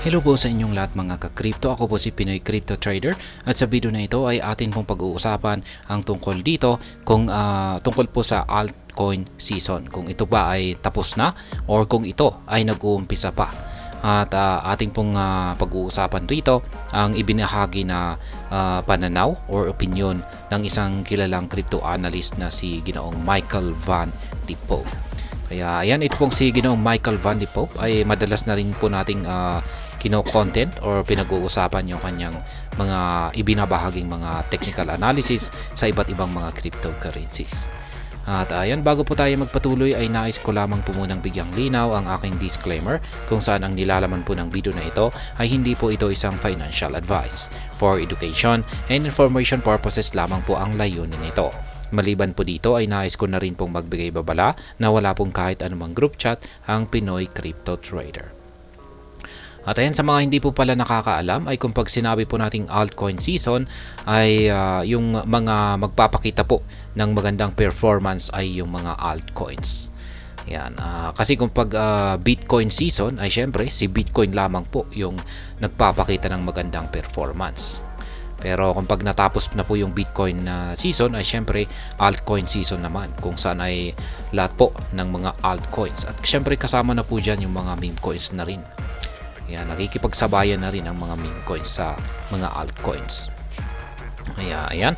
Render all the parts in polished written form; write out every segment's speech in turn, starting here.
Hello po sa inyong lahat mga ka-crypto. Ako po si Pinoy Crypto Trader at sa video na ito ay atin pong pag-uusapan ang tungkol dito kung tungkol po sa altcoin season. Kung ito ba ay tapos na or kung ito ay nag-uumpisa pa. At ating pong pag-uusapan rito ang ibinahagi na pananaw or opinion ng isang kilalang crypto analyst na si Ginoong Michael Van de Poppe. Kaya ayan, ito pong si Ginoong Michael Van de Poppe ay madalas na rin po nating kino-content or pinag-uusapan yung kanyang mga ibinabahaging mga technical analysis sa iba't ibang mga cryptocurrencies. At ayan, bago po tayo magpatuloy ay nais ko lamang po munang bigyang linaw ang aking disclaimer kung saan ang nilalaman po ng video na ito ay hindi po ito isang financial advice. For education and information purposes lamang po ang layunin nito. Maliban po dito ay nais ko na rin pong magbigay babala na wala pong kahit anumang group chat ang Pinoy Crypto Trader. At ayan, sa mga hindi po pala nakakaalam ay kung pag sinabi po nating altcoin season ay yung mga magpapakita po ng magandang performance ay yung mga altcoins. Yan, kasi kung pag Bitcoin season ay syempre si Bitcoin lamang po yung nagpapakita ng magandang performance. Pero kung pag natapos na po yung Bitcoin season ay syempre altcoin season naman kung saan ay lahat po ng mga altcoins. At syempre kasama na po dyan yung mga meme coins na rin. Yan, nakikipagsabayan na rin ang mga meme coins sa mga altcoins. Kaya ayan,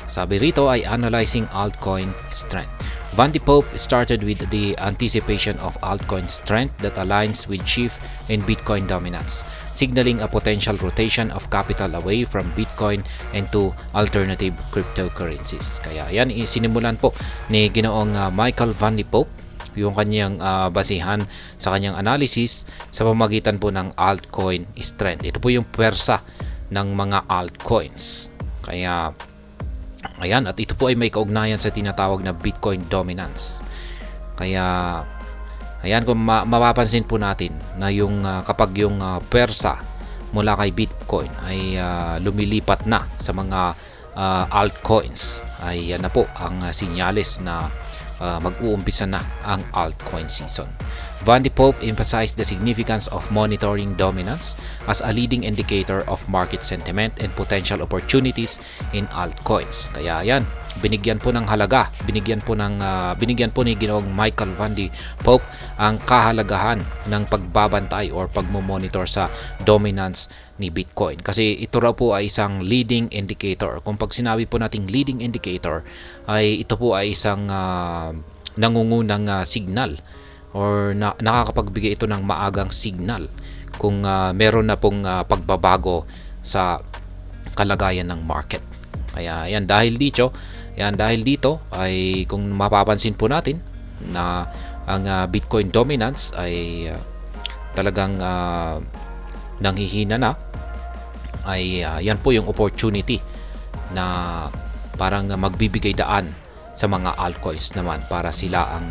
sabi rito ay analyzing altcoin strength. Van de Poppe started with the anticipation of altcoin strength that aligns with shift in Bitcoin dominance, signaling a potential rotation of capital away from Bitcoin and to alternative cryptocurrencies. Kaya yan, sinimulan po ni Ginoong Michael Van de Poppe yung kanyang basihan sa kanyang analysis sa pamamagitan po ng altcoin strength. Ito po yung pwersa ng mga altcoins. Kaya ayan, at ito po ay may kaugnayan sa tinatawag na Bitcoin dominance. Kaya ayan, kung mapapansin po natin na yung kapag yung pwersa mula kay Bitcoin ay lumilipat na sa mga altcoins, ay yan na po ang sinyales na mag-uumpisa na ang altcoin season. Van de Poppe emphasized the significance of monitoring dominance as a leading indicator of market sentiment and potential opportunities in altcoins. Kaya yan, binigyan po ng halaga, binigyan po ni Ginoong Michael Van de Poppe ang kahalagahan ng pagbabantay or pagmo-monitor sa dominance ni Bitcoin. Kasi ito raw po ay isang leading indicator. Kung pag sinabi po nating leading indicator, ay ito po ay isang nangungunang signal or nakakapagbigay ito ng maagang signal kung meron na pong pagbabago sa kalagayan ng market. Kaya yan, dahil dito ay kung mapapansin po natin na ang Bitcoin dominance ay talagang nanghihina na, ay yan po yung opportunity na parang magbibigay daan sa mga altcoins naman para sila ang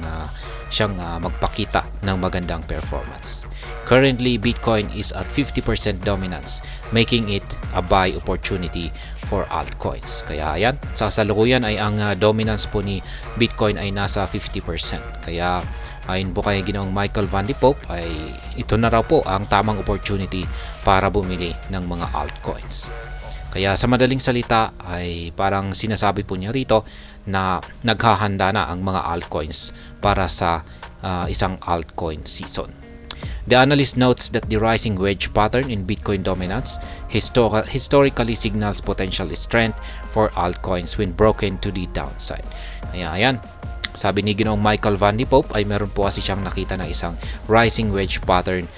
siyang magpakita ng magandang performance. Currently, Bitcoin is at 50% dominance, making it a buy opportunity for altcoins. Kaya yan, sa kasalukuyan ay ang dominance po ni Bitcoin ay nasa 50%. Kaya ayon po kay Ginoong Michael Van de Poppe ay ito na raw po ang tamang opportunity para bumili ng mga altcoins. Kaya sa madaling salita ay parang sinasabi po niya rito na naghahanda na ang mga altcoins para sa isang altcoin season. The analyst notes that the rising wedge pattern in Bitcoin dominance historically signals potential strength for altcoins when broken to the downside. Kaya ayan, sabi ni Ginoong Michael Van de Poppe ay meron po kasi siyang nakita na isang rising wedge pattern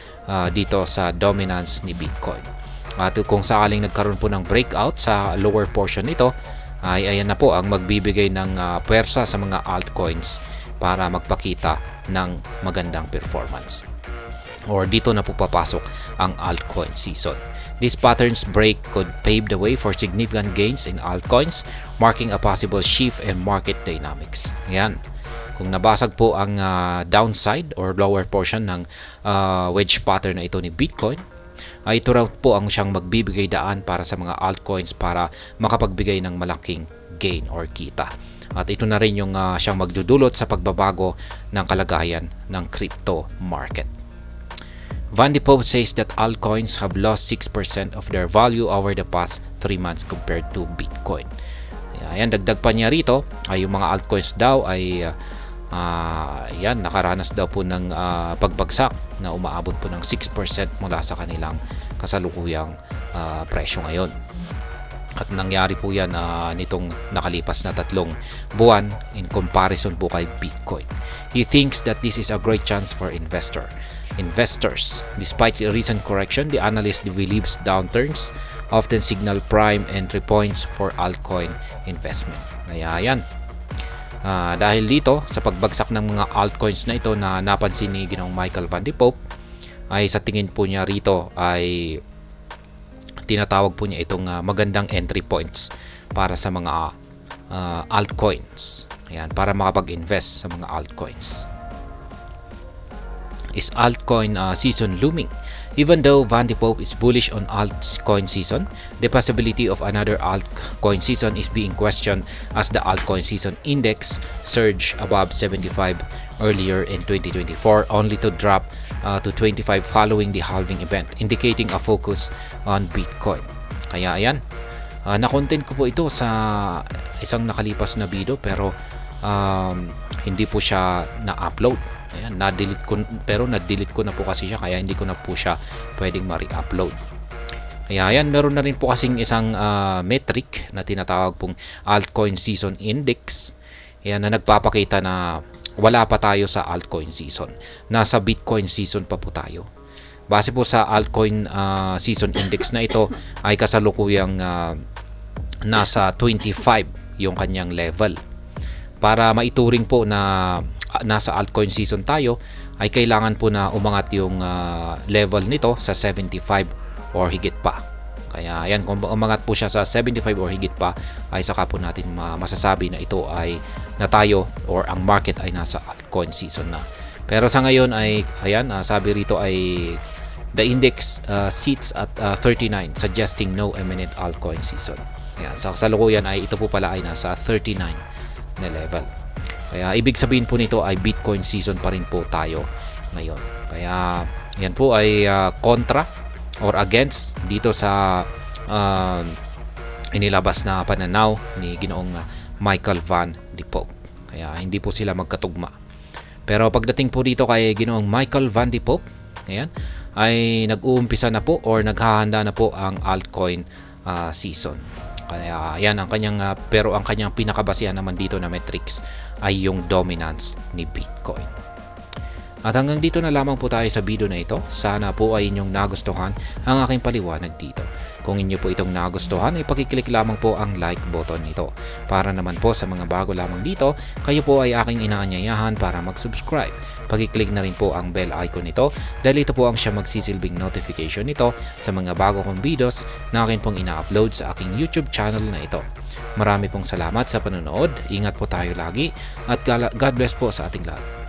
dito sa dominance ni Bitcoin. At kung sakaling nagkaroon po ng breakout sa lower portion nito, ay ayan na po ang magbibigay ng puwersa sa mga altcoins para magpakita ng magandang performance. Or dito na po papasok ang altcoin season. This pattern's break could pave the way for significant gains in altcoins, marking a possible shift in market dynamics. Yan. Kung nabasag po ang downside or lower portion ng wedge pattern na ito ni Bitcoin, ay ito raw po ang siyang magbibigay daan para sa mga altcoins para makapagbigay ng malaking gain or kita. At ito na rin yung siyang magdudulot sa pagbabago ng kalagayan ng crypto market. Van de Poppe says that altcoins have lost 6% of their value over the past 3 months compared to Bitcoin. Ayan, dagdag pa niya rito ay yung mga altcoins daw ay nakaranas daw po ng pagbagsak na umaabot po ng 6% mula sa kanilang kasalukuyang presyo ngayon. At nangyari po yan nitong nakalipas na 3 buwan in comparison po kay Bitcoin. He thinks that this is a great chance for investors. Despite the recent correction, the analyst believes downturns often signal prime entry points for altcoin investment. Kaya yan. Dahil dito, sa pagbagsak ng mga altcoins na ito na napansin ni Ginoong Michael Van de Poppe, ay sa tingin po niya rito ay tinatawag po niya itong magandang entry points para sa mga altcoins. Ayan, para makapag-invest sa mga altcoins. Is altcoin season looming? Even though Van de Poppe is bullish on altcoin season, the possibility of another altcoin season is being questioned as the altcoin season index surged above 75 earlier in 2024 only to drop to 25 following the halving event, indicating a focus on Bitcoin. Kaya ayan, na-content ko po ito sa isang nakalipas na video pero hindi po siya na-upload. Ayan, na-delete ko, pero na-delete ko na po kasi siya kaya hindi ko na po siya pwedeng ma-re-upload. Kaya ayan, meron na rin po kasing isang metric na tinatawag pong altcoin season index. Ayan, na nagpapakita na wala pa tayo sa altcoin season. Nasa Bitcoin season pa po tayo. Base po sa altcoin season index na ito ay kasalukuyang nasa 25 yung kanyang level. Para maituring po na nasa altcoin season tayo, ay kailangan po na umangat yung level nito sa 75 or higit pa. Kaya ayan, kung umangat po siya sa 75 or higit pa, ay saka po natin masasabi na ito ay na tayo or ang market ay nasa altcoin season na. Pero sa ngayon ay ayan, sabi rito ay the index sits at 39, suggesting no imminent altcoin season. Ayan, sa kasalukuyan ay ito po pala ay nasa 39 na level. Kaya ibig sabihin po nito ay Bitcoin season pa rin po tayo ngayon. Kaya yan po ay kontra or against dito sa inilabas na pananaw ni Ginoong Michael Van de Poppe. Kaya hindi po sila magkatugma. Pero pagdating po dito kay Ginoong Michael Van de Poppe, ayan, ay nag-uumpisa na po or naghahanda na po ang altcoin season. Kaya yan ang kanyang pero ang kanyang pinakabasihan naman dito na metrics ay yung dominance ni Bitcoin. At hanggang dito na lamang po tayo sa video na ito. Sana po ay inyong nagustuhan ang aking paliwanag dito. Kung inyo po itong nagustuhan, ay pakiclick lamang po ang like button nito. Para naman po sa mga bago lamang dito, kayo po ay aking inaanyayahan para mag-subscribe. Pakiclick na rin po ang bell icon nito dahil ito po ang siya magsisilbing notification nito sa mga bago kong videos na akin pong ina-upload sa aking YouTube channel na ito. Marami pong salamat sa panonood. Ingat po tayo lagi at God bless po sa ating lahat.